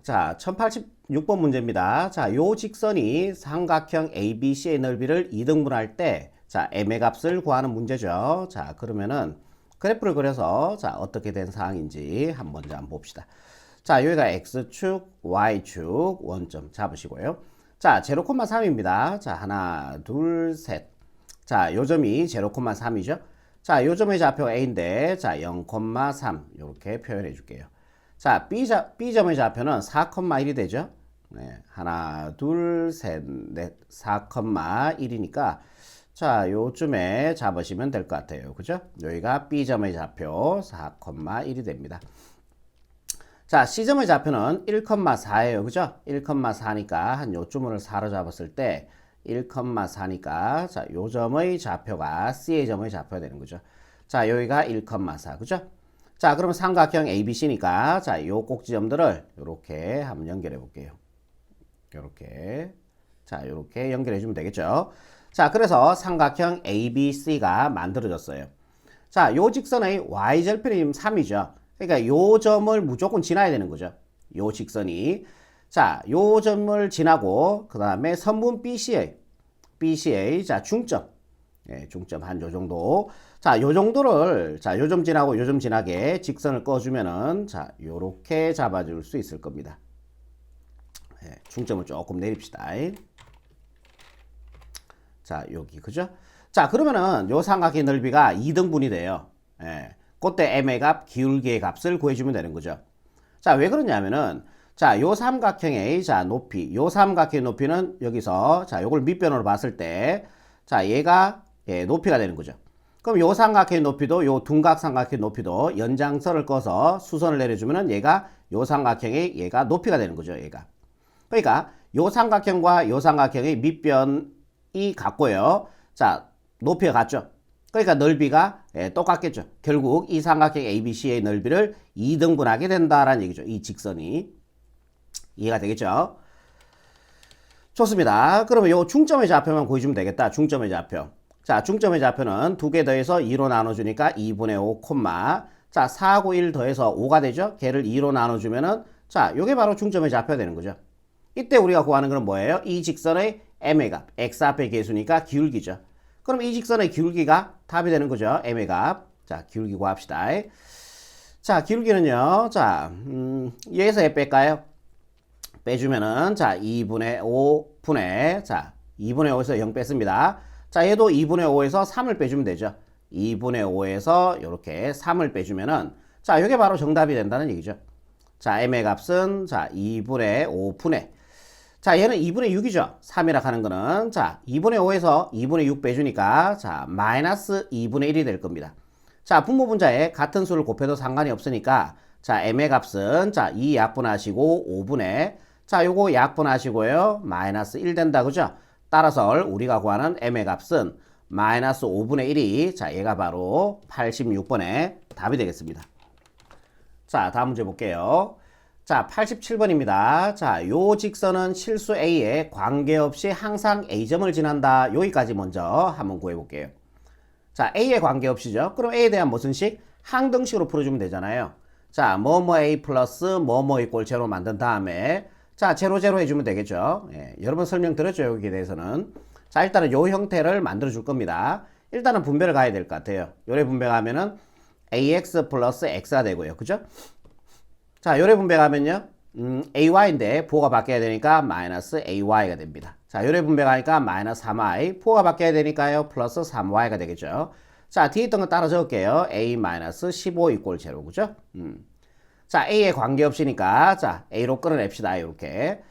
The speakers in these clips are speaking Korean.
자, 1086번 문제입니다. 자, 요 직선이 삼각형 ABC의 넓이를 2등분할 때, 자, m의 값을 구하는 문제죠. 자, 그러면은 그래프를 그려서, 자, 어떻게 된 상황인지 먼저 한번 봅시다. 자, 여기가 X축, Y축, 원점 잡으시고요. 자, 0,3입니다. 자, 하나, 둘, 셋. 자, 요 점이 0,3이죠. 자, 요 점의 좌표가 A인데, 자, 0,3 이렇게 표현해 줄게요. 자, B점의 좌표는 4,1이 되죠. 네, 하나, 둘, 셋, 넷, 4,1이니까 자, 요쯤에 잡으시면 될 것 같아요. 그죠? 여기가 B점의 좌표 4,1이 됩니다. 자, C점의 좌표는 1,4예요. 그죠? 1,4니까 한 요쯤을 4로 잡았을 때 1,4니까 자, 요 점의 좌표가 C의 점의 좌표가 되는 거죠. 자, 여기가 1,4. 그죠? 자, 그러면 삼각형 ABC니까 자, 요 꼭지점들을 이렇게 한번 연결해 볼게요. 이렇게. 자, 이렇게 연결해 주면 되겠죠. 자, 그래서 삼각형 ABC가 만들어졌어요. 자, 요 직선의 y절편이 3이죠. 그러니까 요 점을 무조건 지나야 되는 거죠. 요 직선이. 자, 요 점을 지나고 그 다음에 선분 BC의 자, 중점. 예, 중점 한 요 정도. 자, 요 정도를 자, 요 점 지나고 요 점 지나게 직선을 꺼주면은 자, 요렇게 잡아줄 수 있을 겁니다. 예, 중점을 조금 내립시다. 자, 여기 그죠? 자, 그러면은 요 삼각형의 넓이가 2등분이 돼요. 예, 그때 m의 값, 기울기의 값을 구해주면 되는 거죠. 자, 왜 그러냐면은 자, 요 삼각형의 자, 높이, 요 삼각형의 높이는 여기서 자, 요걸 밑변으로 봤을 때 자, 얘가 예, 높이가 되는 거죠. 그럼 요 삼각형의 높이도 요 둔각 삼각형의 높이도 연장선을 꺼서 수선을 내려주면은 얘가 요 삼각형의 얘가 높이가 되는 거죠. 얘가. 그러니까 요 삼각형과 요 삼각형의 밑변이 같고요. 자, 높이가 같죠. 그러니까 넓이가 예, 똑같겠죠. 결국 이 삼각형 ABC의 넓이를 2등분하게 된다라는 얘기죠. 이 직선이. 이해가 되겠죠? 좋습니다. 그러면 요 중점의 좌표만 구해주면 되겠다. 중점의 좌표. 자, 중점의 좌표는 2개 더해서 2로 나눠주니까 2분의 5, 자, 4하고 1 더해서 5가 되죠? 걔를 2로 나눠주면은 자, 요게 바로 중점의 좌표가 되는 거죠. 이때 우리가 구하는 건 뭐예요? 이 직선의 m의 값, x 앞의 계수니까 기울기죠. 그럼 이 직선의 기울기가 답이 되는 거죠. m의 값. 자, 기울기 구합시다. 자, 기울기는요. 자, 얘에서 얘 뺄까요? 빼주면은 자, 2분의 5분의 자, 2분의 5에서 0 뺐습니다. 자, 얘도 2분의 5에서 3을 빼주면 되죠. 2분의 5에서 이렇게 3을 빼주면은 자, 이게 바로 정답이 된다는 얘기죠. 자, m의 값은 자, 2분의 5분의 자, 얘는 2분의 6이죠. 3이라 하는 거는 자, 2분의 5에서 2분의 6 빼주니까 자, 마이너스 2분의 1이 될 겁니다. 자, 분모 분자에 같은 수를 곱해도 상관이 없으니까 자, m의 값은 자, 2 약분하시고 5분의 자, 요거 약분하시고요. 마이너스 1 된다. 그죠? 따라서 우리가 구하는 m의 값은 마이너스 5분의 1이 자, 얘가 바로 86번의 답이 되겠습니다. 자, 다음 문제 볼게요. 자, 87번입니다. 자, 요 직선은 실수 A에 관계없이 항상 A점을 지난다. 여기까지 먼저 한번 구해볼게요. 자, A에 관계없이죠. 그럼 A에 대한 무슨 식? 항등식으로 풀어주면 되잖아요. 자, 뭐뭐 A 플러스 뭐뭐 이꼴 제로 만든 다음에 자, 제로 제로 해주면 되겠죠. 예, 여러 번 설명드렸죠. 여기에 대해서는. 자, 일단은 요 형태를 만들어 줄 겁니다. 일단은 분배를 가야 될 것 같아요. 요래 분배가면은 AX 플러스 X가 되고요. 그죠? 자, 요래 분배가면요. AY인데 부호가 바뀌어야 되니까 마이너스 AY가 됩니다. 자, 요래 분배가니까 마이너스 3Y, 부호가 바뀌어야 되니까요. 플러스 3Y가 되겠죠. 자, 뒤에 있던 거 따라 적을게요. A 마이너스 15 이꼴 제로. 그죠? 자, A에 관계없이니까 자, A로 끌어냅시다. 이렇게.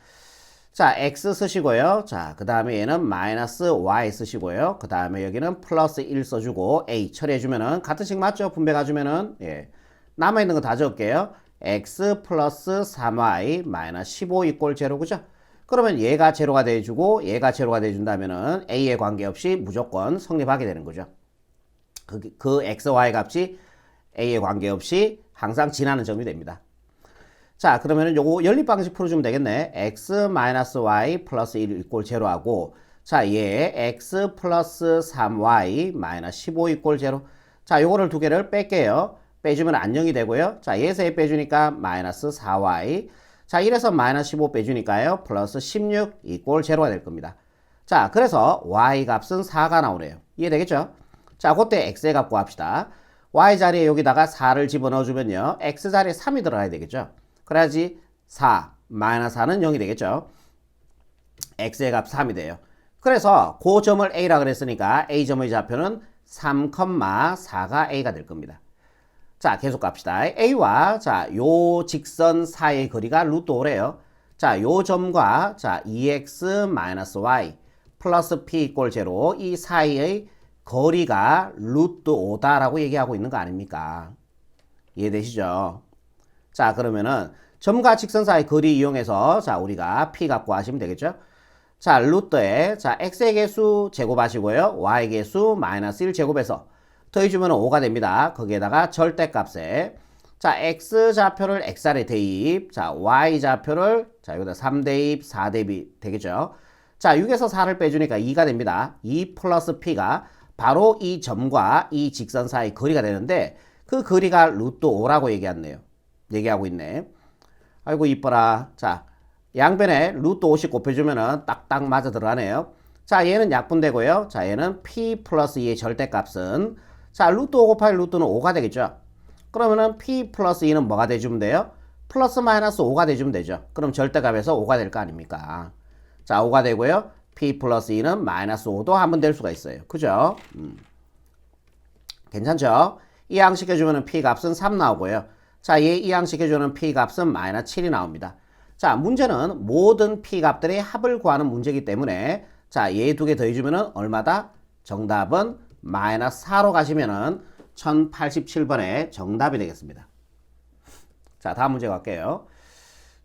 자, X 쓰시고요. 자, 그 다음에 얘는 마이너스 Y 쓰시고요. 그 다음에 여기는 플러스 1 써주고 A 처리해주면은 같은 식 맞죠? 분배 가주면은 예. 남아있는 거 다 적을게요. X 플러스 3Y 마이너스 15 이꼴 제로. 그죠? 그러면 얘가 제로가 돼주고 얘가 제로가 돼준다면은 A에 관계없이 무조건 성립하게 되는 거죠. 그 X, Y 값이 A에 관계없이 항상 지나는 점이 됩니다. 자, 그러면은 요거 연립 방식 풀어주면 되겠네. x-y 플러스 1 이꼴 제로하고 자, 얘 x 플러스 3y 마이너스 15 이꼴 제로. 자, 요거를 두 개를 뺄게요. 빼주면 안녕이 되고요. 자, 얘에서 얘 빼주니까 마이너스 4y. 자, 1에서 마이너스 15 빼주니까요. 플러스 16 이꼴 제로가 될 겁니다. 자, 그래서 y 값은 4가 나오네요. 이해되겠죠? 자, 그때 x의 값 구합시다. y 자리에 여기다가 4를 집어넣어주면요. x 자리에 3이 들어가야 되겠죠? 그래야지 4, 마이너스 4는 0이 되겠죠? x의 값 3이 돼요. 그래서 그 점을 a라 그랬으니까 a점의 좌표는 3,4가 a가 될 겁니다. 자, 계속 갑시다. a와 자, 요 직선 사이의 거리가 루트 5래요. 자, 요 점과 자, 2x-y 플러스 p 이꼴 제로 이 사이의 거리가 루트 5다라고 얘기하고 있는 거 아닙니까? 이해되시죠? 자, 그러면은 점과 직선 사이 거리 이용해서 자, 우리가 p 갖고 하시면 되겠죠? 자, 루트에 자, x의 개수 제곱하시고요. y의 개수 마이너스 1 제곱해서 더해주면 5가 됩니다. 거기에다가 절대값에 자, x 좌표를 x알에 대입, 자, y 좌표를 자, 여기다 3대입, 4대입 되겠죠? 자, 6에서 4를 빼주니까 2가 됩니다. 2 플러스 p가 바로 이 점과 이 직선 사이 거리가 되는데 그 거리가 루트 5라고 얘기하고 있네. 아이고 이뻐라. 자, 양변에 루트 50 곱해주면은 딱딱 맞아 들어가네요. 자, 얘는 약분되고요. 자, 얘는 p 플러스 2의 절대값은 자, 루트 5 곱하기 루트는 5가 되겠죠. 그러면은 p 플러스 2는 뭐가 돼주면 돼요? 플러스 마이너스 5가 돼주면 되죠. 그럼 절대값에서 5가 될 거 아닙니까? 자, 5가 되고요. p 플러스 2는 마이너스 5도 한번 될 수가 있어요. 그죠? 괜찮죠? 이항시켜주면 p 값은 3 나오고요. 자, 얘 이항시켜주는 p 값은 마이너스 7이 나옵니다. 자, 문제는 모든 p 값들의 합을 구하는 문제이기 때문에 자, 얘 두 개 더해주면은 얼마다? 정답은 마이너스 4로 가시면은 1087번의 정답이 되겠습니다. 자, 다음 문제 갈게요.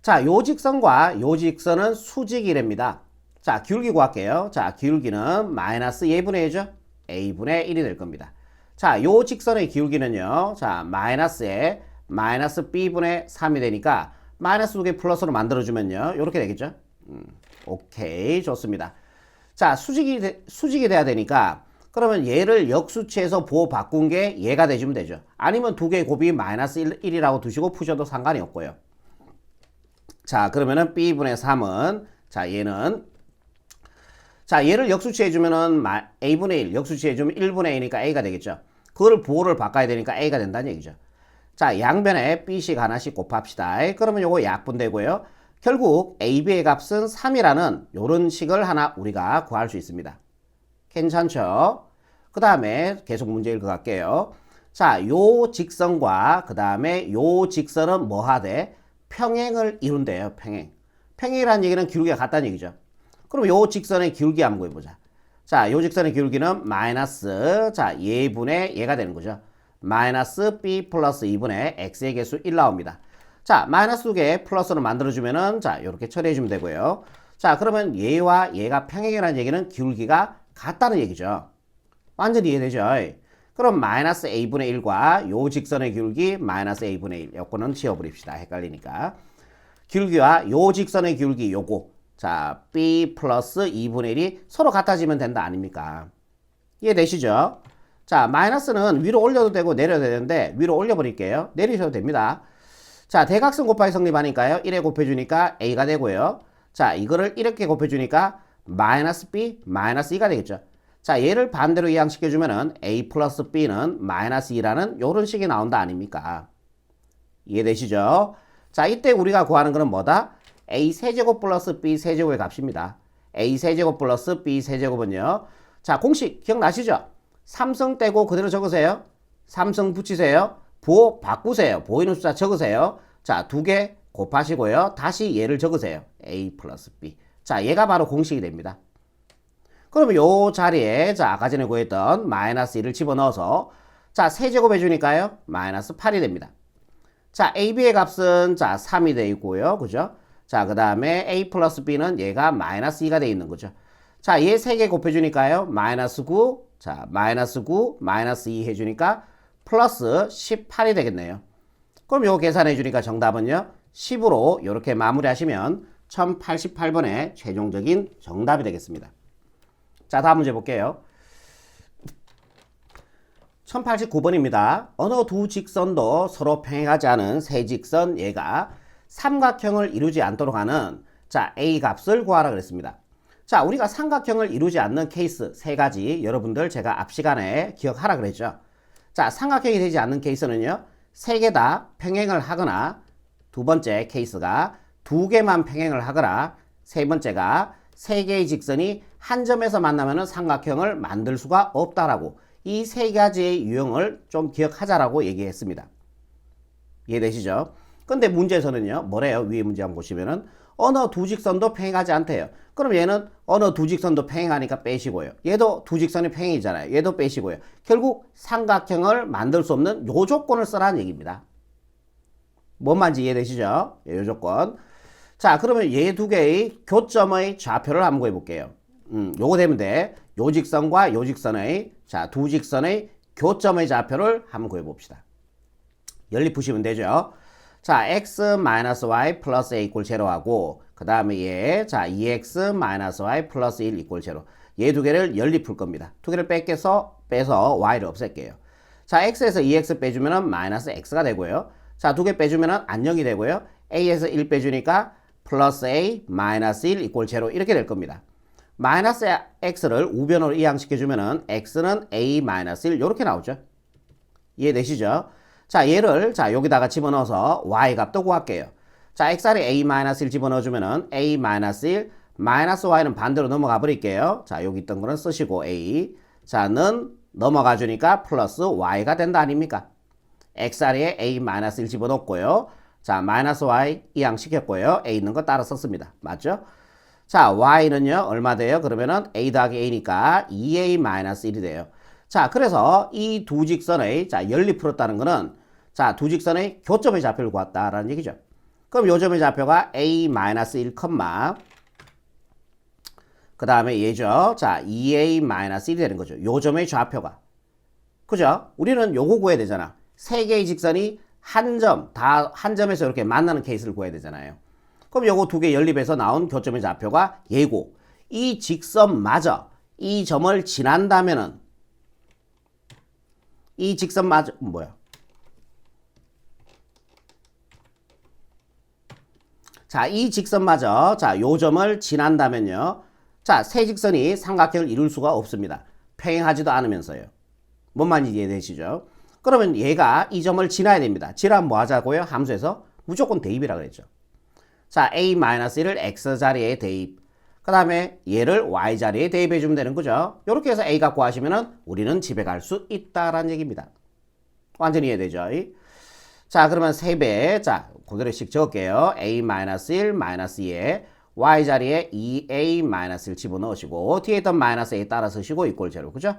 자, 요 직선과 요 직선은 수직이랍니다. 자, 기울기 구할게요. 자, 기울기는 마이너스 a분의 1죠? a분의 1이 될 겁니다. 자, 요 직선의 기울기는요. 자, 마이너스에 마이너스 b분의 3이 되니까 마이너스 2개 플러스로 만들어주면요. 요렇게 되겠죠? 오케이, 좋습니다. 자, 수직이 돼야 되니까 그러면 얘를 역수치해서 부호 바꾼 게 얘가 돼주면 되죠. 아니면 두 개의 곱이 마이너스 1이라고 두시고 푸셔도 상관이 없고요. 자, 그러면은 b분의 3은 자, 얘는 자, 얘를 역수치해주면은 a분의 1 역수치해주면 1분의 a니까 a가 되겠죠. 그거를 부호를 바꿔야 되니까 a가 된다는 얘기죠. 자, 양변에 b씩 하나씩 곱합시다. 그러면 요거 약분되고요. 결국 ab의 값은 3이라는 요런 식을 하나 우리가 구할 수 있습니다. 괜찮죠? 그 다음에 계속 문제 읽어갈게요. 자, 요 직선과 그 다음에 요 직선은 뭐 하되? 평행을 이룬대요. 평행이라는 얘기는 기울기가 같다는 얘기죠. 그럼 요 직선의 기울기 한번 구해보자. 자, 요 직선의 기울기는 마이너스 자, 얘분의 얘가 되는 거죠. 마이너스 b 플러스 2분의 x의 개수 1 나옵니다. 자, 마이너스 2개 플러스로 만들어주면은 자, 요렇게 처리해주면 되고요. 자, 그러면 얘와 얘가 평행이라는 얘기는 기울기가 같다는 얘기죠. 완전히 이해되죠? 그럼 마이너스 a분의 1과 요 직선의 기울기 마이너스 a분의 1 요거는 지워버립시다. 헷갈리니까. 기울기와 요 직선의 기울기 요거 자, b 플러스 2분의 1이 서로 같아지면 된다 아닙니까? 이해되시죠? 자, 마이너스는 위로 올려도 되고 내려도 되는데 위로 올려버릴게요. 내리셔도 됩니다. 자, 대각선 곱하기 성립하니까요. 1에 곱해주니까 a가 되고요. 자, 이거를 이렇게 곱해주니까 마이너스 b, 마이너스 2가 되겠죠. 자, 얘를 반대로 이항시켜주면은 a 플러스 b는 마이너스 2라는 요런 식이 나온다 아닙니까? 이해되시죠? 자, 이때 우리가 구하는 거는 뭐다? a 세제곱 플러스 b 세제곱의 값입니다. a 세제곱 플러스 b 세제곱은요. 자, 공식 기억나시죠? 삼성 떼고 그대로 적으세요. 삼성 붙이세요. 부호 바꾸세요. 보이는 숫자 적으세요. 자, 두 개 곱하시고요. 다시 얘를 적으세요. a 플러스 b. 자, 얘가 바로 공식이 됩니다. 그러면 요 자리에 자, 아까 전에 구했던 마이너스 1을 집어넣어서 자, 세제곱 해주니까요. 마이너스 8이 됩니다. 자, ab의 값은 자, 3이 되어 있고요. 그죠? 자, 그 다음에 a 플러스 b는 얘가 마이너스 2가 되어 있는 거죠. 자, 얘 3개 곱해주니까요. 마이너스 9, 자, 마이너스 9, 마이너스 2 해주니까 플러스 18이 되겠네요. 그럼 요거 계산해주니까 정답은요. 10으로 이렇게 마무리하시면 1088번의 최종적인 정답이 되겠습니다. 자, 다음 문제 볼게요. 1089번입니다. 어느 두 직선도 서로 평행하지 않은 세 직선 얘가 삼각형을 이루지 않도록 하는 자, A 값을 구하라 그랬습니다. 자, 우리가 삼각형을 이루지 않는 케이스 세 가지 여러분들 제가 앞 시간에 기억하라 그랬죠. 자, 삼각형이 되지 않는 케이스는요. 세 개 다 평행을 하거나 두 번째 케이스가 두 개만 평행을 하거나 세 번째가 세 개의 직선이 한 점에서 만나면 삼각형을 만들 수가 없다라고 이 세 가지의 유형을 좀 기억하자라고 얘기했습니다. 이해되시죠? 근데 문제에서는요. 뭐래요? 위에 문제 한번 보시면은 어느 두 직선도 평행하지 않대요. 그럼 얘는 어느 두 직선도 평행하니까 빼시고요. 얘도 두 직선이 평행이잖아요. 얘도 빼시고요. 결국 삼각형을 만들 수 없는 요 조건을 쓰라는 얘기입니다. 뭔 말인지 이해되시죠? 요 조건. 자, 그러면 얘 두 개의 교점의 좌표를 한번 구해볼게요. 요거 되면 돼. 요 직선과 요 직선의 자, 두 직선의 교점의 좌표를 한번 구해봅시다. 연립 푸시면 되죠. 자, x-y 플러스 a 이꼴 제로하고 그 다음에 얘 자 2x-y 플러스 1 이꼴 제로 얘 두 개를 연립 풀 겁니다. 두 개를 빼서 y를 없앨게요. 자, x에서 2x 빼주면은 마이너스 x가 되고요. 자, 두 개 빼주면은 안녕이 되고요. a에서 1 빼주니까 플러스 a 마이너스 1 이꼴 제로 이렇게 될 겁니다. 마이너스 x를 우변으로 이항시켜주면은 x는 a 마이너스 1 이렇게 나오죠. 이해되시죠? 자, 얘를 자 여기다가 집어넣어서 y 값도 구할게요. 자, x알에 a-1 집어넣어주면은 a-1 마이너스 y는 반대로 넘어가 버릴게요. 자, 여기 있던 거는 쓰시고 a 자는 넘어가 주니까 플러스 y가 된다 아닙니까? x알에 a-1 집어넣고요. 자, 마이너스 y 이항시켰고요. a 있는 거 따라 썼습니다. 맞죠? 자, y는요 얼마 돼요? 그러면은 a 더하기 a니까 2a-1이 돼요. 자, 그래서 이 두 직선의 자 연립 풀었다는 거는 자, 두 직선의 교점의 좌표를 구했다라는 얘기죠. 그럼 요 점의 좌표가 a-1, 그 다음에 얘죠. 자, 2a-1이 되는 거죠. 요 점의 좌표가. 그죠? 우리는 요거 구해야 되잖아. 세 개의 직선이 한 점에서 이렇게 만나는 케이스를 구해야 되잖아요. 그럼 요거 두 개 연립해서 나온 교점의 좌표가 얘고, 이 직선마저 이 점을 지난다면은 이 직선마저 뭐야? 자, 이 직선마저 자, 요 점을 지난다면요. 자, 세 직선이 삼각형을 이룰 수가 없습니다. 평행하지도 않으면서요. 뭔 말인지 이해되시죠? 그러면 얘가 이 점을 지나야 됩니다. 지나면 뭐 하자고요? 함수에서 무조건 대입이라 그랬죠. 자, a-1을 x 자리에 대입. 그 다음에 얘를 y 자리에 대입해 주면 되는 거죠. 이렇게 해서 a 값 구하시면은 우리는 집에 갈 수 있다라는 얘기입니다. 완전히 이해되죠? 자, 그러면 3배. 자, 그대로씩 적을게요. a-1 2에 y 자리에 2a-1 집어넣으시고 뒤에 있던 마이너스 a 따라 쓰시고 이꼴 제로. 그죠?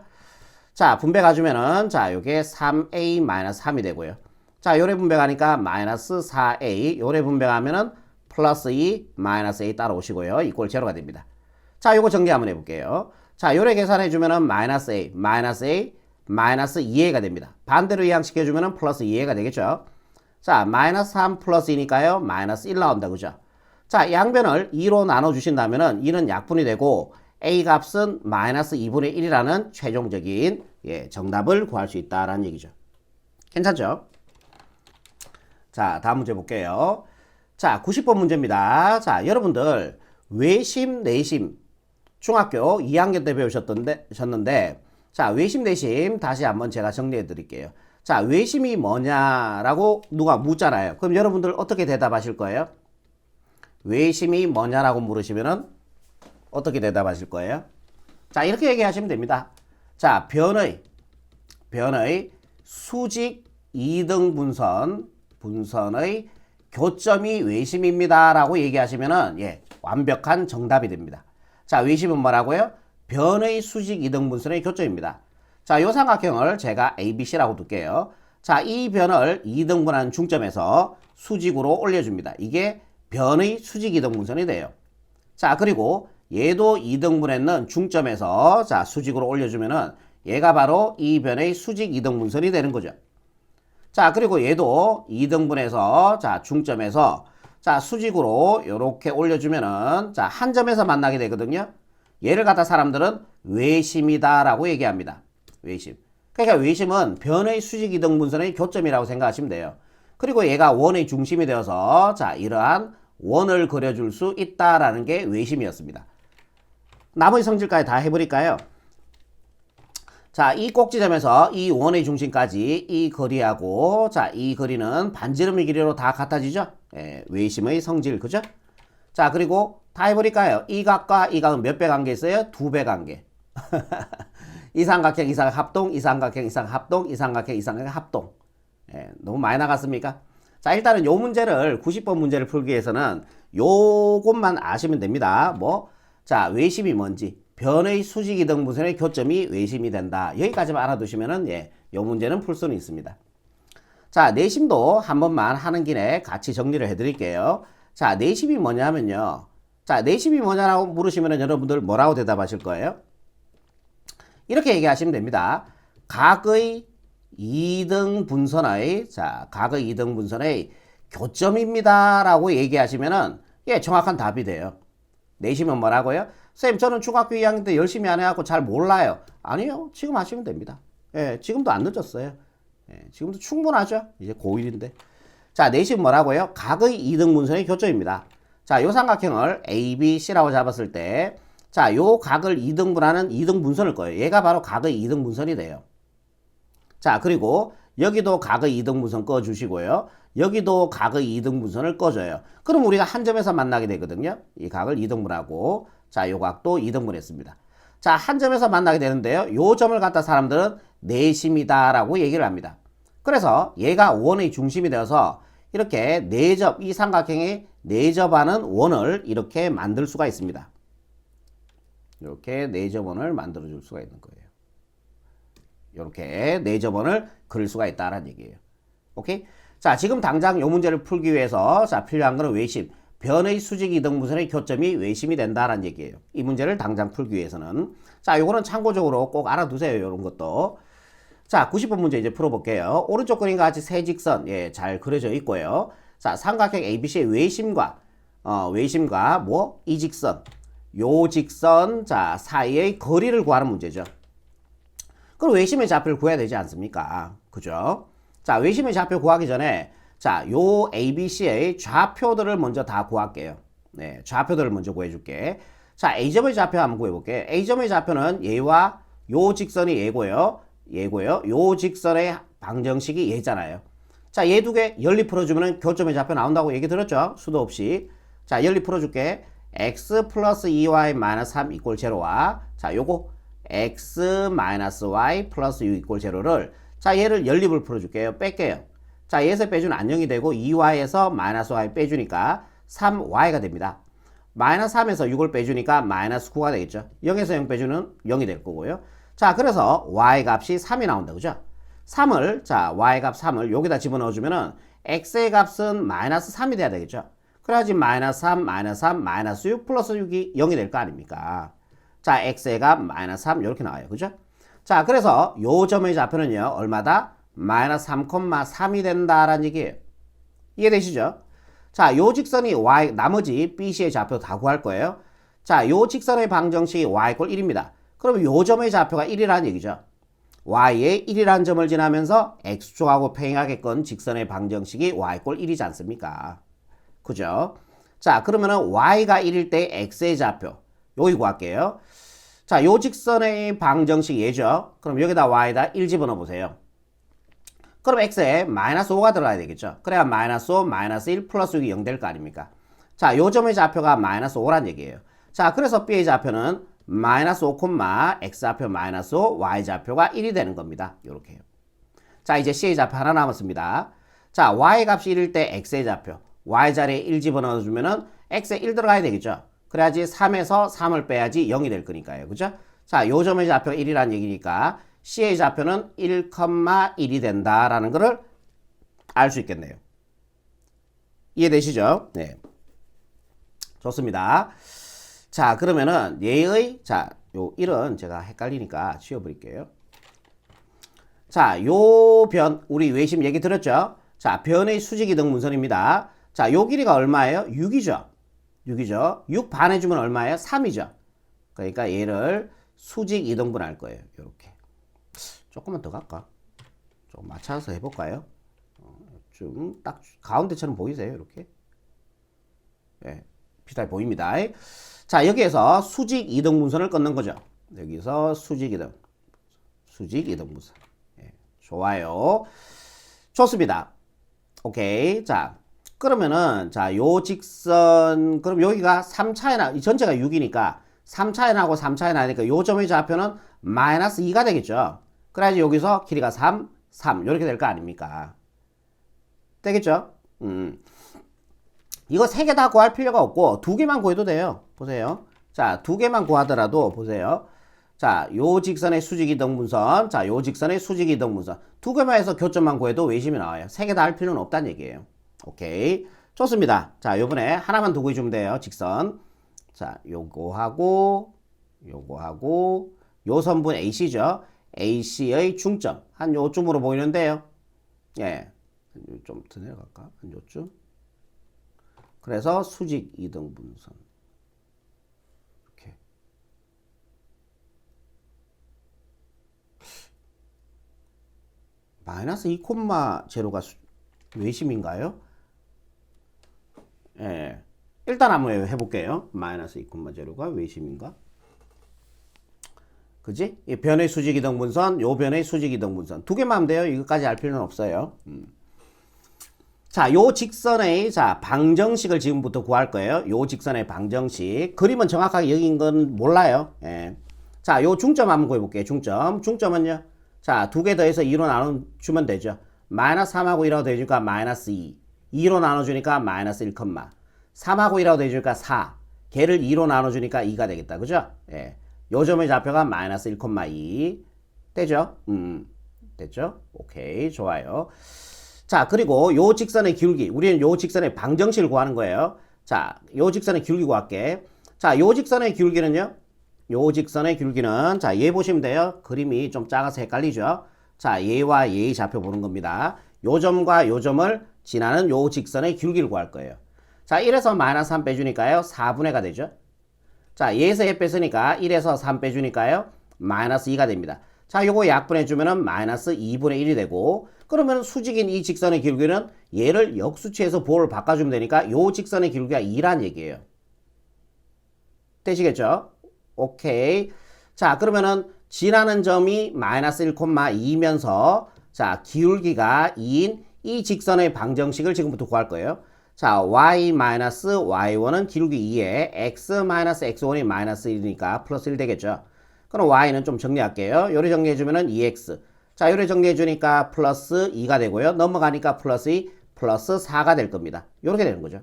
자, 분배 가주면은 자, 요게 3a-3이 되고요. 자, 요래 분배 가니까 마이너스 4a, 요래 분배 가면은 플러스 2 마이너스 a 따라 오시고요. 이꼴 제로가 됩니다. 자, 요거 정리 한번 해볼게요. 자, 요래 계산해 주면은 마이너스 a, 마이너스 2a가 됩니다. 반대로 이항시켜 주면은 플러스 2a가 되겠죠. 자, 마이너스 3 플러스 2니까요. 마이너스 1 나온다. 그죠? 자, 양변을 2로 나눠주신다면은 2는 약분이 되고 a 값은 마이너스 2분의 1이라는 최종적인 정답을 구할 수 있다라는 얘기죠. 괜찮죠? 자, 다음 문제 볼게요. 자, 90번 문제입니다. 자, 여러분들 외심, 내심 중학교 2학년 때 배우셨는데 자, 외심, 내심 다시 한번 제가 정리해 드릴게요. 자, 외심이 뭐냐라고 누가 묻잖아요. 그럼 여러분들 어떻게 대답하실 거예요? 외심이 뭐냐라고 물으시면은 어떻게 대답하실 거예요? 자, 이렇게 얘기하시면 됩니다. 자, 변의 수직 2등 분선의 교점이 외심입니다 라고 얘기하시면은 완벽한 정답이 됩니다. 자, 외심은 뭐라고요? 변의 수직 2등 분선의 교점입니다. 자, 요 삼각형을 제가 ABC라고 둘게요. 자, 이 변을 2등분한 중점에서 수직으로 올려줍니다. 이게 변의 수직 2등 분선이 돼요. 자, 그리고 얘도 2등분했는 중점에서 자, 수직으로 올려주면은 얘가 바로 이 변의 수직 2등 분선이 되는 거죠. 자, 그리고 얘도 2등분해서 자, 중점에서 자, 수직으로 이렇게 올려주면은 자, 한 점에서 만나게 되거든요. 얘를 갖다 사람들은 외심이다라고 얘기합니다. 외심. 그러니까 외심은 변의 수직 2등 분선의 교점이라고 생각하시면 돼요. 그리고 얘가 원의 중심이 되어서 자, 이러한 원을 그려줄 수 있다라는 게 외심이었습니다. 나머지 성질까지 다 해버릴까요? 자, 이 꼭지점에서 이 원의 중심까지 이 거리하고 자, 이 거리는 반지름의 길이로 다 같아지죠? 예, 외심의 성질, 그죠? 자, 그리고 다 해버릴까요? 이 각과 이 각은 몇 배 관계 있어요? 2배 관계. 이삼각형, 이삼각 합동, 이삼각형, 이삼각 합동, 이삼각형, 이삼각형 합동. 예, 너무 많이 나갔습니까? 자, 일단은 요 문제를 90번 문제를 풀기 위해서는 요것만 아시면 됩니다. 뭐, 자, 외심이 뭔지, 변의 수직 이등분선의 교점이 외심이 된다. 여기까지만 알아두시면은 예, 요 문제는 풀 수는 있습니다. 자, 내심도 한 번만 하는 김에 같이 정리를 해드릴게요. 자, 내심이 뭐냐면요. 자, 내심이 뭐냐라고 물으시면은 여러분들 뭐라고 대답하실 거예요? 이렇게 얘기하시면 됩니다. 각의 2등 분선의 자, 각의 2등 분선의 교점입니다 라고 얘기하시면은 예, 정확한 답이 돼요. 내시면 뭐라고요? 선생님, 저는 중학교 2학년 때 열심히 안 해갖고 잘 몰라요. 아니요, 지금 하시면 됩니다. 예, 지금도 안 늦었어요. 예, 지금도 충분하죠. 이제 고1인데. 자, 내시면 뭐라고요? 각의 2등 분선의 교점입니다. 자, 요 삼각형을 A, B, C라고 잡았을 때 자, 요 각을 2등분하는 2등분선일 거예요. 얘가 바로 각의 2등분선이 돼요. 자, 그리고 여기도 각의 2등분선 꺼주시고요. 여기도 각의 2등분선을 꺼줘요. 그럼 우리가 한 점에서 만나게 되거든요. 이 각을 2등분하고 자, 요 각도 2등분했습니다. 자, 한 점에서 만나게 되는데요. 요 점을 갖다 사람들은 내심이다라고 얘기를 합니다. 그래서 얘가 원의 중심이 되어서 이렇게 내접, 이 삼각형에 내접하는 원을 이렇게 만들 수가 있습니다. 이렇게 내접원을 만들어 줄 수가 있는 거예요. 이렇게 내접원을 그릴 수가 있다라는 얘기예요. 오케이? 자, 지금 당장 이 문제를 풀기 위해서 자, 필요한 거는 외심. 변의 수직 이등분선의 교점이 외심이 된다라는 얘기예요. 이 문제를 당장 풀기 위해서는. 자, 요거는 참고적으로 꼭 알아두세요. 이런 것도. 자, 90번 문제 이제 풀어볼게요. 오른쪽 그림과 같이 세 직선, 예, 잘 그려져 있고요. 자, 삼각형 ABC의 외심과, 이 직선, 요 직선, 자, 사이의 거리를 구하는 문제죠. 그럼 외심의 좌표를 구해야 되지 않습니까? 그죠? 자, 외심의 좌표 구하기 전에, 자, 요 ABC의 좌표들을 먼저 다 구할게요. 네, 좌표들을 먼저 구해줄게. 자, A점의 좌표 한번 구해볼게. A점의 좌표는 얘와 요 직선이 얘고요. 요 직선의 방정식이 얘잖아요. 자, 얘 두 개 연립 풀어주면 교점의 좌표 나온다고 얘기 들었죠? 수도 없이. 자, 연립 풀어줄게. x 플러스 2y 마이너스 3 이꼴 제로와 자, 요거 x 마이너스 y 플러스 6 이꼴 제로를 자, 얘를 연립을 풀어줄게요. 뺄게요. 자, 얘에서 빼주는 안녕이 되고 2y에서 마이너스 y 빼주니까 3y가 됩니다. 마이너스 3에서 6을 빼주니까 마이너스 9가 되겠죠. 0에서 0 빼주는 0이 될 거고요. 자, 그래서 y 값이 3이 나온다. 그죠? 3을, 자, y 값 3을 여기다 집어넣어주면은 x의 값은 마이너스 3이 돼야 되겠죠. 그래야지 마이너스 3, 마이너스 3, 마이너스 6 플러스 6이 0이 될 거 아닙니까? 자, x의 값 마이너스 3 이렇게 나와요. 그죠? 자, 그래서 요 점의 좌표는요. 얼마다? 마이너스 3,3이 된다라는 얘기예요. 이해되시죠? 자, 요 직선이 y, 나머지 BC의 좌표 다 구할 거예요. 자, 요 직선의 방정식이 y 꼴 1입니다. 그럼 요 점의 좌표가 1이라는 얘기죠. y에 1이라는 점을 지나면서 x축하고 평행하게끔 직선의 방정식이 y 꼴 1이지 않습니까? 그죠? 자, 그러면은 y가 1일 때 x의 좌표 여기 구할게요. 자, 요 직선의 방정식 얘죠. 그럼 여기다 y에다 1 집어넣어보세요. 그럼 x에 마이너스 5가 들어가야 되겠죠. 그래야 마이너스 5, 마이너스 1 플러스 6이 0 될 거 아닙니까? 자, 요 점의 좌표가 마이너스 5란 얘기예요. 자, 그래서 b의 좌표는 마이너스 5, x 좌표 마이너스 5, y 좌표가 1이 되는 겁니다. 요렇게요. 자, 이제 c의 좌표 하나 남았습니다. 자, y 값이 1일 때 x의 좌표 y 자리에 1 집어넣어주면은 x에 1 들어가야 되겠죠. 그래야지 3에서 3을 빼야지 0이 될 거니까요. 그죠? 자, 요 점의 좌표가 1이라는 얘기니까 c의 좌표는 1,1이 된다라는 것을 알 수 있겠네요. 이해되시죠? 네. 좋습니다. 자, 그러면은 얘의 자, 요 1은 제가 헷갈리니까 지워버릴게요. 자, 요 변 우리 외심 얘기 들었죠? 자, 변의 수직 이등 분선입니다. 자, 요 길이가 얼마예요? 6이죠. 6이죠. 6 반해주면 얼마예요? 3이죠. 그러니까 얘를 수직 이등분 할 거예요. 요렇게. 조금만 더 갈까? 좀 맞춰서 해볼까요? 좀 딱 가운데처럼 보이세요? 이렇게. 예, 비슷하게 보입니다. 자, 여기에서 수직 이등분선을 끊는 거죠. 여기서 수직 이등분선. 예, 좋아요. 좋습니다. 오케이. 자, 그러면은, 자, 요 직선, 그럼 여기가 3차이나, 이 전체가 6이니까, 3차이나고 3차이 나니까 요 점의 좌표는 마이너스 2가 되겠죠. 그래야지 여기서 길이가 3, 3, 이렇게 될 거 아닙니까? 되겠죠? 이거 3개 다 구할 필요가 없고, 2개만 구해도 돼요. 보세요. 자, 2개만 구하더라도, 보세요. 자, 요 직선의 수직이등분선, 자, 요 직선의 수직이등분선. 2개만 해서 교점만 구해도 외심이 나와요. 3개 다 할 필요는 없다는 얘기예요. 오케이. 좋습니다. 자, 요번에 하나만 더 구해주면 돼요. 직선. 자, 요거하고, 요 선분 AC죠. AC의 중점. 한 요쯤으로 보이는데요. 예. 좀 더 내려갈까? 한 요쯤. 그래서 수직 이등분선. 이렇게. 마이너스 2,0가 외심인가요? 예. 일단 한번 해볼게요. 마이너스 2,0가 외심인가? 그지? 이 변의 수직 이등분선, 요 변의 수직 이등분선. 2개만 하면 돼요. 이것까지 알 필요는 없어요. 자, 요 직선의, 자, 방정식을 지금부터 구할 거예요. 요 직선의 방정식. 그림은 정확하게 여긴 건 몰라요. 예. 자, 요 중점 한번 구해볼게요. 중점은요. 자, 2개 더해서 2로 나눠주면 되죠. 마이너스 3하고 1하고 더해주니까 마이너스 2. 2로 나눠주니까 마이너스 1, 3하고 1하고 더해주니까 4. 걔를 2로 나눠주니까 2가 되겠다. 그죠? 예. 요 점의 좌표가 마이너스 1,2. 되죠? 됐죠? 오케이. 좋아요. 자, 그리고 요 직선의 기울기. 우리는 요 직선의 방정식을 구하는 거예요. 자, 요 직선의 기울기 구할게. 자, 요 직선의 기울기는요. 요 직선의 기울기는, 자, 얘 보시면 돼요. 그림이 좀 작아서 헷갈리죠? 자, 얘와 얘의 좌표 보는 겁니다. 요 점과 요 점을 지나는 요 직선의 기울기를 구할 거예요. 자, 1에서 마이너스 3 빼주니까요. 4분의가 되죠? 자, 얘에서 얘 뺐으니까 1에서 3 빼주니까요. 마이너스 2가 됩니다. 자, 요거 약분해주면은 마이너스 2분의 1이 되고, 그러면 수직인 이 직선의 기울기는 얘를 역수치해서 보호를 바꿔주면 되니까 요 직선의 기울기가 2란 얘기예요. 되시겠죠? 오케이. 자, 그러면은 지나는 점이 마이너스 1,2면서 자, 기울기가 2인 이 직선의 방정식을 지금부터 구할 거예요. 자, y-y1은 기울기 2에 x-x1이 마이너스 1이니까 플러스 1 되겠죠. 그럼 y는 좀 정리할게요. 요리 정리해주면은 2x. 자, 요리 정리해주니까 플러스 2가 되고요. 넘어가니까 플러스 2, 플러스 4가 될 겁니다. 요렇게 되는 거죠.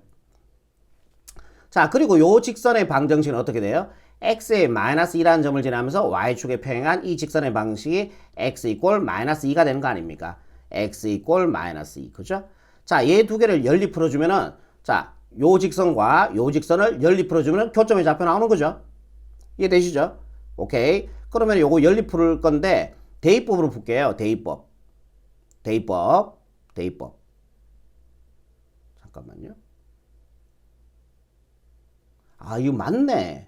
자, 그리고 요 직선의 방정식은 어떻게 돼요? x에 마이너스 2라는 점을 지나면서 y축에 평행한 이 직선의 방식이 x 이꼴 마이너스 2가 되는 거 아닙니까? x 이꼴 마이너스 2. 그죠? 자, 얘 두 개를 연립 풀어주면은, 자, 요 직선과 요 직선을 연립 풀어주면은 교점의 좌표 나오는 거죠? 이해되시죠? 오케이. 그러면 요거 연립 풀을 건데, 대입법으로 풀게요. 대입법. 잠깐만요. 아, 이거 맞네.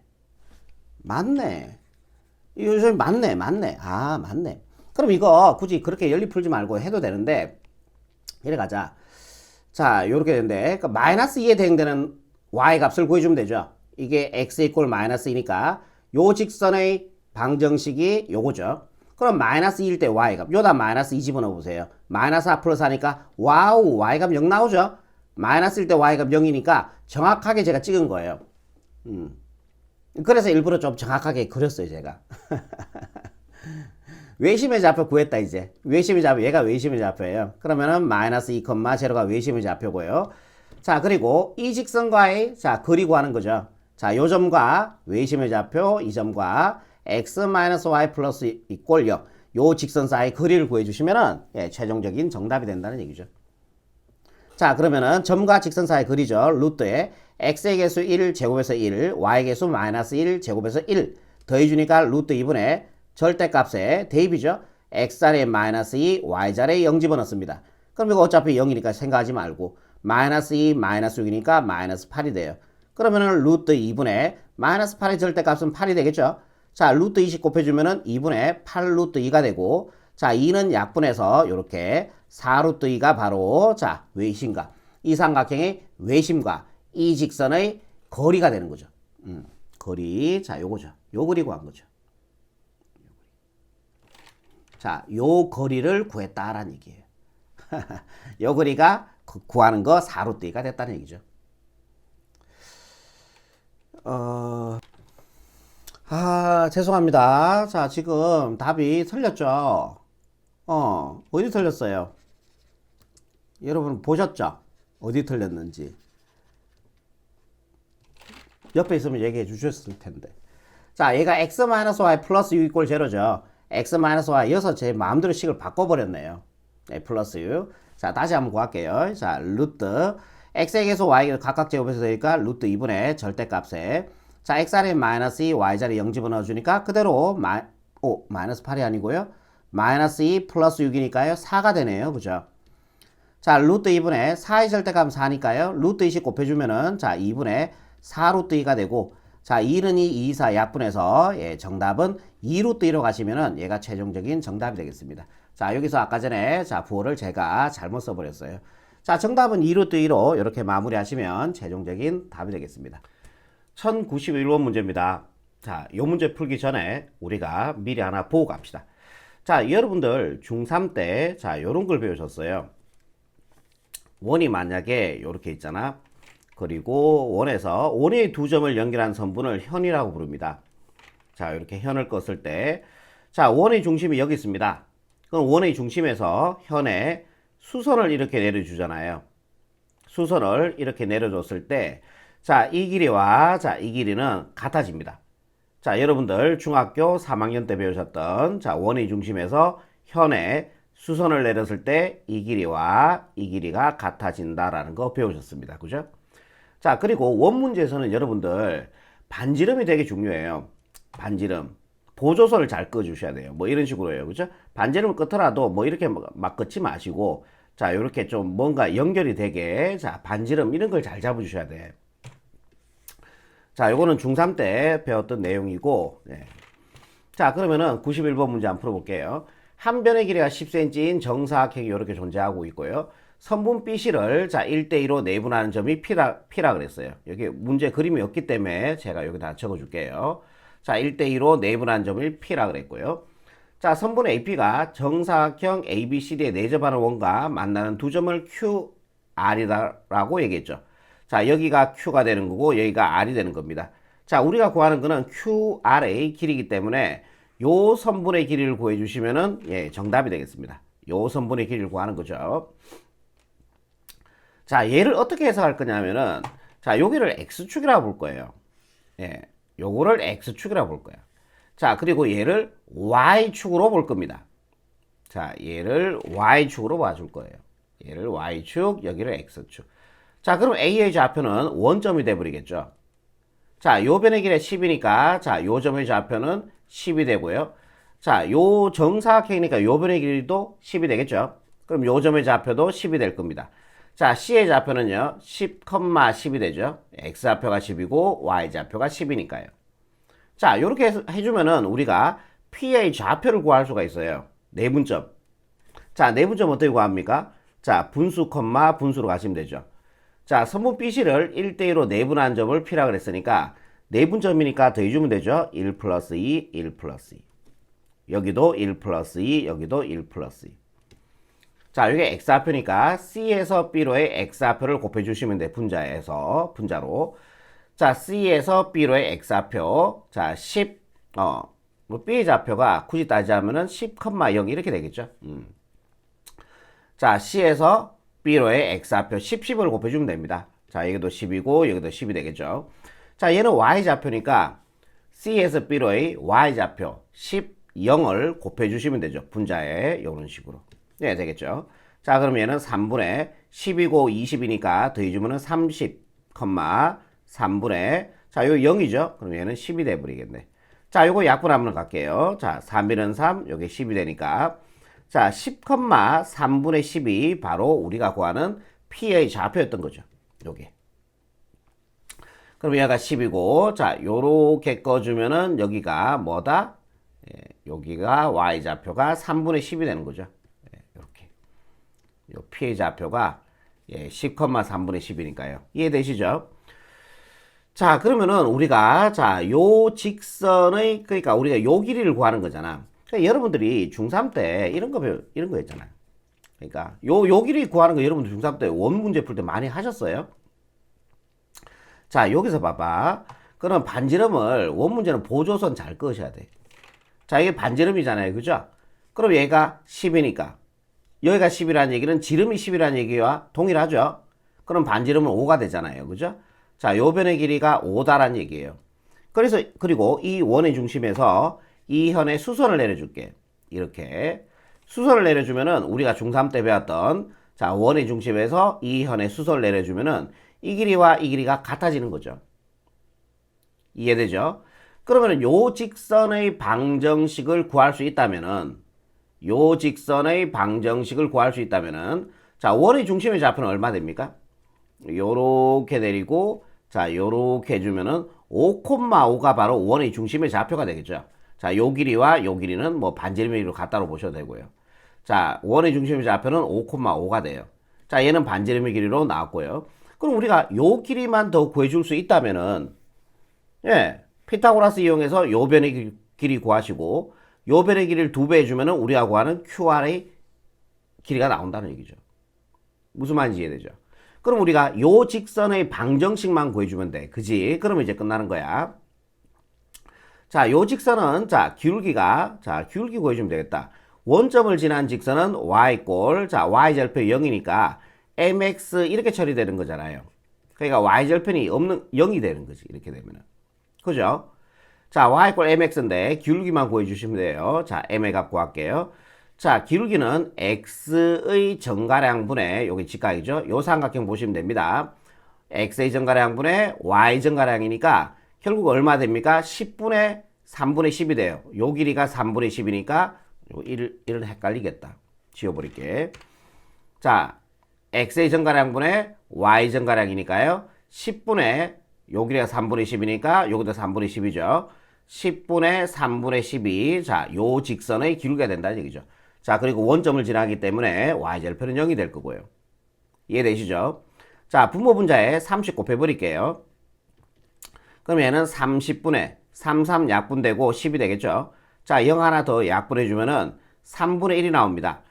이거 맞네. 아, 맞네. 그럼 이거 굳이 그렇게 연립 풀지 말고 해도 되는데, 이래 가자. 자, 요렇게 되는데, 그러니까 마이너스 2에 대응되는 y 값을 구해주면 되죠. 이게 x 이꼴 마이너스 2니까, 요 직선의 방정식이 요거죠. 그럼 마이너스 2일 때 y값. 요다 마이너스 2 집어넣어 보세요. 마이너스 4 플러스 하니까 와우 y값 0 나오죠. 마이너스일 때 y값 0이니까 정확하게 제가 찍은 거예요. 그래서 일부러 좀 정확하게 그렸어요 제가. 외심의 좌표 구했다 이제. 외심의 좌표 얘가 외심의 좌표예요. 그러면은 마이너스 2,0가 외심의 좌표고요. 자, 그리고 이 직선과의 자 거리 구하는 거죠. 자, 요 점과 외심의 좌표 이 점과 x-y 플러스 이꼴 0. 요 직선 사이 거리를 구해주시면은 예, 최종적인 정답이 된다는 얘기죠. 자, 그러면은 점과 직선 사이 거리죠. 루트에 x의 개수 1 제곱에서 1, y의 개수 마이너스 1 제곱에서 1 더해주니까 루트 2분의 절대값의 대입이죠. x자리에 마이너스 2, y자리에 0 집어넣습니다. 그럼 이거 어차피 0이니까 생각하지 말고 마이너스 2, 마이너스 6이니까 마이너스 8이 돼요. 그러면은 루트 2분의 마이너스 8의 절대값은 8이 되겠죠. 자, 루트 20 곱해주면은 2분의 8 루트 2가 되고, 자, 2는 약분해서 이렇게 4루트 2가 바로 자, 외심과 이 삼각형의 외심과 이 직선의 거리가 되는 거죠. 거리. 자, 요거죠. 요 거리 구한 거죠. 자, 요 거리를 구했다라는 얘기예요. 요 거리가 구하는 거 4루트 2가 됐다는 얘기죠. 죄송합니다. 자, 지금 답이 틀렸죠? 어디 틀렸어요? 여러분 보셨죠? 어디 틀렸는지. 옆에 있으면 얘기해 주셨을 텐데. 자, 얘가 x-y 플러스 u 이꼴 제로죠. x-y 여기서 제 마음대로 식을 바꿔버렸네요. 네, 플러스 u. 자, 다시 한번 구할게요. 자, 루트 x에게서 y 각각 제곱해서 되니까 루트 2분의 절대값에 자, x자리에 마이너스 2, y자리에 0 집어넣어주니까 그대로 마이너스 8이 아니고요. 마이너스 2 플러스 6이니까요. 4가 되네요. 그죠? 자, 루트 2분의 4의 절대값은 4니까요. 루트 2씩 곱해주면은 자, 2분의 4 루트 2가 되고 자, 1은 2, 2, 4 약분해서 예, 정답은 2 루트 2로 가시면은 얘가 최종적인 정답이 되겠습니다. 자, 여기서 아까 전에 자, 부호를 제가 잘못 써버렸어요. 자, 정답은 2 루트 2로 이렇게 마무리하시면 최종적인 답이 되겠습니다. 1091번 문제입니다. 자, 요 문제 풀기 전에 우리가 미리 하나 보고 갑시다. 자, 여러분들 중3 때 자, 요런 걸 배우셨어요. 원이 만약에 요렇게 있잖아. 그리고 원의 두 점을 연결한 선분을 현이라고 부릅니다. 자, 이렇게 현을 껐을 때 자, 원의 중심이 여기 있습니다. 그럼 원의 중심에서 현에 수선을 이렇게 내려주잖아요. 수선을 이렇게 내려줬을 때 자, 이 길이와 자, 이 길이는 같아집니다. 자, 여러분들 중학교 3학년 때 배우셨던 자, 원의 중심에서 현에 수선을 내렸을 때 이 길이와 이 길이가 같아진다라는 거 배우셨습니다. 그죠? 자, 그리고 원 문제에서는 여러분들 반지름이 되게 중요해요. 반지름. 보조선을 잘 꺼주셔야 돼요. 뭐 이런 식으로 해요. 그죠? 반지름을 끄더라도 뭐 이렇게 막 긋지 마시고 자, 요렇게 좀 뭔가 연결이 되게 자, 반지름 이런 걸 잘 잡아주셔야 돼. 자, 요거는 중3 때 배웠던 내용이고 네. 자, 그러면은 91번 문제 한번 풀어볼게요. 한 변의 길이가 10cm인 정사각형이 이렇게 존재하고 있고요. 선분 BC를 자 1대2로 내분하는 점이 P라 그랬어요. 여기 문제 그림이 없기 때문에 제가 여기다 적어줄게요. 자 1대2로 내분하는 점을 P라 그랬고요. 자, 선분 AP가 정사각형 ABCD에 내접하는 원과 만나는 두 점을 QR이라고 얘기했죠. 자, 여기가 Q가 되는 거고 여기가 R이 되는 겁니다. 자, 우리가 구하는 거는 QR의 길이기 때문에 요 선분의 길이를 구해 주시면은 예, 정답이 되겠습니다. 요 선분의 길이를 구하는 거죠. 자, 얘를 어떻게 해석할 거냐면은 자, 여기를 x축이라고 볼 거예요. 예. 요거를 x축이라고 볼 거예요. 자, 그리고 얘를 y축으로 볼 겁니다. 자, 얘를 y축으로 봐줄 거예요. 얘를 y축, 여기를 x축. 자, 그럼 A의 좌표는 원점이 돼버리겠죠. 자, 요 변의 길이 10이니까 자, 요 점의 좌표는 10이 되고요. 자, 요 정사각형이니까 요 변의 길이도 10이 되겠죠. 그럼 요 점의 좌표도 10이 될 겁니다. 자, C의 좌표는요, 10, 10이 되죠. X좌표가 10이고, Y좌표가 10이니까요. 자, 요렇게 해주면은 우리가 P의 좌표를 구할 수가 있어요. 내분점. 자, 내분점 어떻게 구합니까? 자, 분수, 분수로 가시면 되죠. 자, 선분 BC를 1대1로 내분한 점을 P라 그랬으니까, 내분점이니까 더해주면 되죠. 1 플러스 2, 1 플러스 2. 여기도 1 플러스 2, 여기도 1 플러스 2. 자, 이게 x좌표니까 C에서 B로의 x좌표를 곱해주시면 돼. 분자로. 자, C에서 B로의 x좌표. 자, 10, 뭐 B의 좌표가 굳이 따지자면은 10,0 이렇게 되겠죠. 자, C에서 B로의 x좌표 10을 곱해주면 됩니다. 자, 여기도 10이고, 여기도 10이 되겠죠. 자, 얘는 y좌표니까 C에서 B로의 y좌표 10, 0을 곱해주시면 되죠. 분자에, 이런 식으로. 네, 되겠죠. 자, 그럼 얘는 3분의 10이고 20이니까 더해주면은 30, 3분의 자, 요 0이죠. 그럼 얘는 10이 돼버리겠네. 자, 요거 약분 한번 갈게요. 자, 3일은 3, 요게 10이 되니까 자, 10, 3분의 10이 바로 우리가 구하는 P의 좌표였던 거죠. 요게. 그럼 얘가 10이고 자, 요렇게 꺼주면은 여기가 뭐다? 예, 여기가 y좌표가 3분의 10이 되는 거죠. 이렇게. 요 P의 좌표가 10,3분의 10이니까요. 이해되시죠? 자, 그러면은 우리가 요 직선의 그러니까 우리가 요 길이를 구하는 거잖아. 그러니까 여러분들이 중3 때 이런 거 했잖아요. 그러니까 요 길이 구하는 거 여러분들 중3 때 원 문제 풀 때 많이 하셨어요? 자, 여기서 봐봐. 그럼 반지름을 원 문제는 보조선 잘 그으셔야 돼. 자, 이게 반지름이잖아요. 그죠? 그럼 얘가 10이니까 여기가 10이라는 얘기는 지름이 10이라는 얘기와 동일하죠? 그럼 반지름은 5가 되잖아요. 그죠? 자, 요 변의 길이가 5다라는 얘기예요. 그래서 그리고 이 원의 중심에서 이 현의 수선을 내려줄게. 이렇게 수선을 내려주면은 우리가 중3 때 배웠던 자, 원의 중심에서 이 현의 수선을 내려주면은 이 길이와 이 길이가 같아지는 거죠. 이해되죠? 그러면은 요 직선의 방정식을 구할 수 있다면은 요 직선의 방정식을 구할 수 있다면은 자, 원의 중심의 좌표는 얼마 됩니까? 요렇게 내리고 자, 요렇게 해주면은 5,5가 바로 원의 중심의 좌표가 되겠죠. 자, 요 길이와 요 길이는 뭐 반지름의 길이로 같다로 보셔도 되고요. 자, 원의 중심의 좌표는 5,5가 돼요. 자, 얘는 반지름의 길이로 나왔고요. 그럼 우리가 요 길이만 더 구해줄 수 있다면은 피타고라스 이용해서 요 변의 길이 구하시고 요 변의 길이를 2배 해주면은 우리가 구하는 QR의 길이가 나온다는 얘기죠. 무슨 말인지 이해되죠? 그럼 우리가 요 직선의 방정식만 구해주면 돼. 그지? 그러면 이제 끝나는 거야. 자, 요 직선은 기울기 구해주면 되겠다. 원점을 지난 직선은 y꼴, y절표 0이니까 mx 이렇게 처리되는 거잖아요. 그러니까 y절편이 없는 0이 되는 거지. 이렇게 되면은. 그죠? 자, y꼴 mx인데 기울기만 구해주시면 돼요. 자, m의 값 구할게요. 자, 기울기는 x의 정가량분의 여기 직각이죠. 요 삼각형 보시면 됩니다. x의 정가량분의 y 정가량이니까 결국 얼마 됩니까? 10분의 3분의 10이 돼요. 요 길이가 3분의 10이니까 1은 헷갈리겠다. 지워버릴게. 자, x의 정가량분의 y 정가량이니까요. 10분의 요 길이가 3분의 10이니까 요것도 3분의 10이죠. 10분의 3분의 10이 요 직선의 기울기가 된다는 얘기죠. 자, 그리고 원점을 지나기 때문에 y절편은 0이 될 거고요. 이해되시죠? 자, 분모 분자에 30 곱해버릴게요. 그럼 얘는 30분의 33 약분되고 10이 되겠죠. 자, 0 하나 더 약분해주면은 3분의 1이 나옵니다.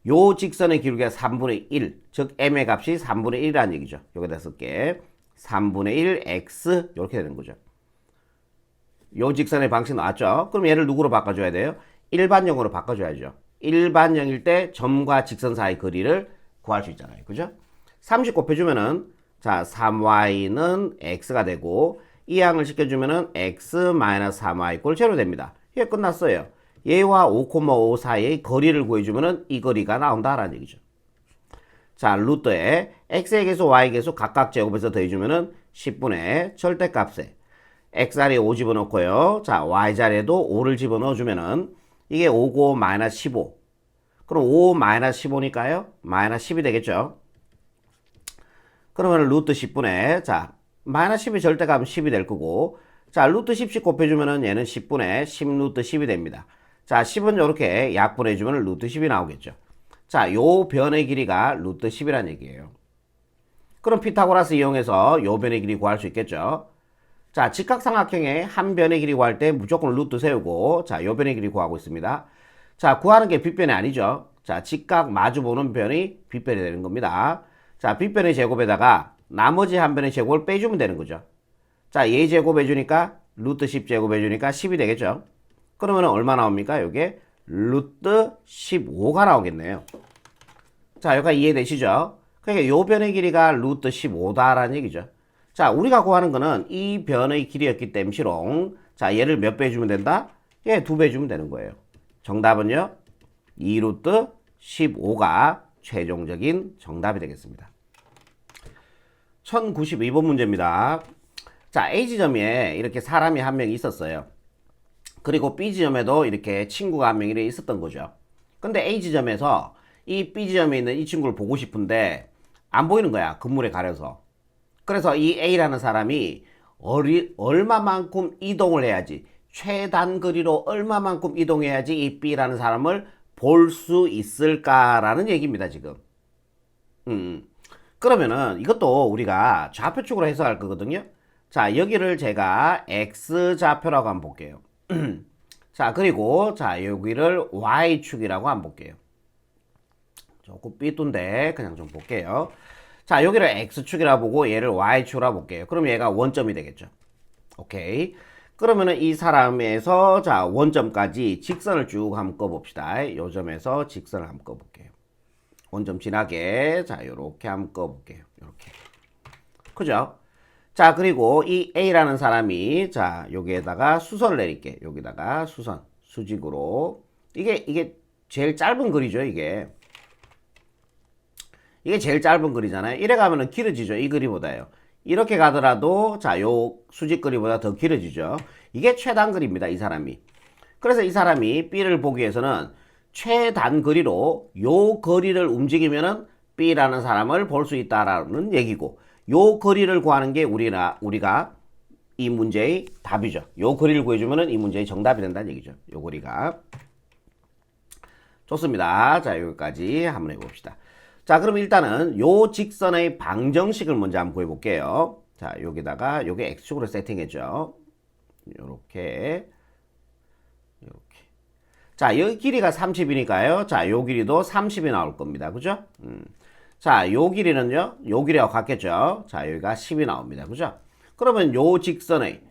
요 직선의 기울기가 3분의 1, 즉 m의 값이 3분의 1이라는 얘기죠. 여기다 쓸게. 3분의 1 x 이렇게 되는 거죠. 요 직선의 방식 나왔죠. 그럼 얘를 누구로 바꿔줘야 돼요? 일반형으로 바꿔줘야죠. 일반형일 때 점과 직선 사이 거리를 구할 수 있잖아요. 그죠? 30 곱해주면은 3y는 x가 되고 이 양을 시켜주면은 x-3y 꼴 제로 됩니다. 이게 끝났어요. 얘와 5,5 사이의 거리를 구해주면은 이 거리가 나온다라는 얘기죠. 자, 루트에 x의 계수, y의 계수 각각 제곱해서 더해주면은 10분의 절대값에 x자리에 5 집어넣고요. 자, y자리에도 5를 집어넣어주면은 이게 5고 마이너스 15. 그럼 5 마이너스 15니까요. 마이너스 10이 되겠죠. 그러면 루트 10분의 마이너스 10이 절대값은 10이 될 거고 자, 루트 10씩 곱해주면은 얘는 10분의 10 루트 10이 됩니다. 자, 10은 이렇게 약분해주면 루트 10이 나오겠죠. 자, 요 변의 길이가 루트 10이라는 얘기예요. 그럼 피타고라스 이용해서 요 변의 길이 구할 수 있겠죠. 자, 직각삼각형의 한 변의 길이 구할 때 무조건 루트 세우고 자, 요 변의 길이 구하고 있습니다. 자, 구하는 게 빗변이 아니죠. 자, 직각 마주보는 변이 빗변이 되는 겁니다. 자, 빗변의 제곱에다가 나머지 한 변의 제곱을 빼주면 되는 거죠. 자, 얘 제곱해주니까 루트 10 제곱해주니까 10이 되겠죠. 그러면 얼마 나옵니까? 요게 루트 15가 나오겠네요. 자, 여기가 이해되시죠? 그러니까 요 변의 길이가 루트 15다라는 얘기죠. 자, 우리가 구하는 거는 이 변의 길이였기 때문이롱. 자, 얘를 몇 배 주면 된다? 얘 2배 주면 되는 거예요. 정답은요? 2루트 15가 최종적인 정답이 되겠습니다. 1092번 문제입니다. 자, A지점에 이렇게 사람이 한 명 있었어요. 그리고 B지점에도 이렇게 친구가 한 명이 있었던 거죠. 근데 A지점에서 이 B지점에 있는 이 친구를 보고 싶은데 안 보이는 거야. 건물에 가려서. 그래서 이 A라는 사람이 얼마만큼 이동을 해야지 최단거리로 얼마만큼 이동해야지 이 B라는 사람을 볼 수 있을까라는 얘기입니다, 지금. 그러면은 이것도 우리가 좌표 쪽으로 해석할 거거든요. 자, 여기를 제가 X좌표라고 한번 볼게요. 자, 그리고 자, 여기를 Y축이라고 한번 볼게요. 조금 삐뚤인데 그냥 좀 볼게요. 자, 여기를 X축이라 보고 얘를 Y축이라 볼게요. 그럼 얘가 원점이 되겠죠. 오케이. 그러면은 이 사람에서 자, 원점까지 직선을 쭉 한번 꺼봅시다. 요 점에서 직선을 한번 꺼볼게요. 원점 지나게 자, 요렇게 한번 꺼볼게요. 요렇게. 그죠? 자, 그리고 이 A라는 사람이 자, 여기에다가 수선을 내릴게. 여기다가 수선, 수직으로. 이게 제일 짧은 거리죠, 이게. 이게 제일 짧은 거리잖아요. 이래 가면은 길어지죠, 이 거리보다요. 이렇게 가더라도 자, 요 수직 거리보다 더 길어지죠. 이게 최단 거리입니다, 이 사람이. 그래서 이 사람이 B를 보기 위해서는 최단 거리로 요 거리를 움직이면은 B라는 사람을 볼 수 있다라는 얘기고, 요 거리를 구하는 게 우리가 이 문제의 답이죠. 요 거리를 구해주면은 이 문제의 정답이 된다는 얘기죠. 요 거리가. 좋습니다. 자, 여기까지 한번 해봅시다. 자, 그럼 일단은 요 직선의 방정식을 먼저 한번 구해볼게요. 자, 여기다가 요게 X축으로 세팅했죠. 요렇게. 자, 여기 길이가 30이니까요. 자, 요 길이도 30이 나올 겁니다. 그죠? 자, 요 길이는요, 요 길이와 같겠죠? 자, 여기가 10이 나옵니다. 그죠? 그러면 요 직선의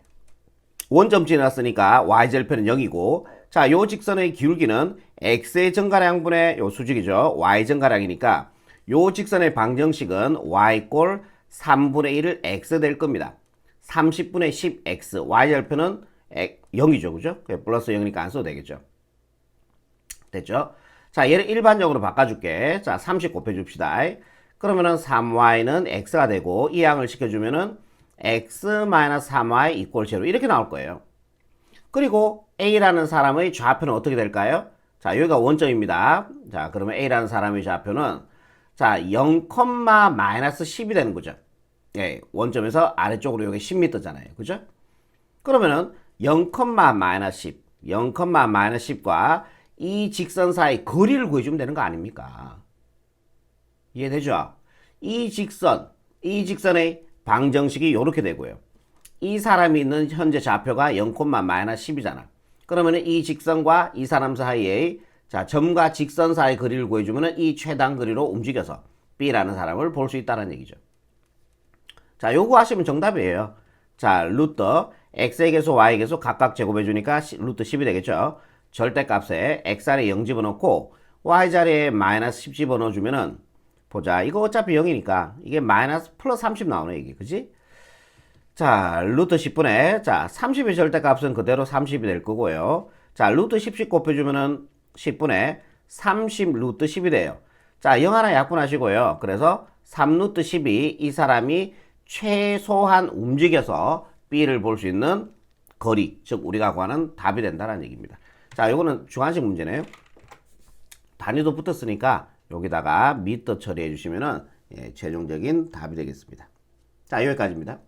원점 지났으니까 y절편은 0이고, 자, 요 직선의 기울기는 x의 정가량분의 요 수직이죠. y 정가량이니까 요 직선의 방정식은 y 꼴 3분의 1을 x 될 겁니다. 30분의 10x, y절편은 0이죠. 그죠? 플러스 0이니까 안 써도 되겠죠. 됐죠? 자, 얘를 일반적으로 바꿔줄게. 자, 30 곱해줍시다. 그러면은 3y는 x가 되고, 이 양을 시켜주면은 x-3y 이꼴 0 이렇게 나올 거예요. 그리고 a라는 사람의 좌표는 어떻게 될까요? 자, 여기가 원점입니다. 자, 그러면 a라는 사람의 좌표는 자, 0, -10이 되는 거죠. 예, 원점에서 아래쪽으로 여기 10m잖아요. 그죠? 그러면은 0, -10, 0, -10과 이 직선 사이 거리를 구해주면 되는 거 아닙니까? 이해되죠? 이 직선의 방정식이 이렇게 되고요. 이 사람이 있는 현재 좌표가 0, -10이잖아. 그러면 이 직선과 이 사람 사이의 자, 점과 직선 사이 거리를 구해주면 이 최단 거리로 움직여서 B라는 사람을 볼 수 있다는 얘기죠. 자, 요거 하시면 정답이에요. 자, 루트 x의 계수, y의 계수 각각 제곱해주니까 루트 10이 되겠죠. 절대값에 x자리에 0 집어넣고 y자리에 마이너스 10 집어넣어주면은 보자. 이거 어차피 0이니까 이게 마이너스 플러스 30 나오네, 이게. 그지? 자, 루트 10분의 자, 30의 절대값은 그대로 30이 될 거고요. 자, 루트 10씩 곱해주면은 10분의 30 루트 10이 돼요. 자, 0 하나 약분하시고요. 그래서 3 루트 10이 이 사람이 최소한 움직여서 B를 볼 수 있는 거리, 즉 우리가 구하는 답이 된다는 얘기입니다. 자, 요거는 주관식 문제네요. 단위도 붙었으니까 여기다가 미터 처리해 주시면은 예, 최종적인 답이 되겠습니다. 자, 여기까지입니다.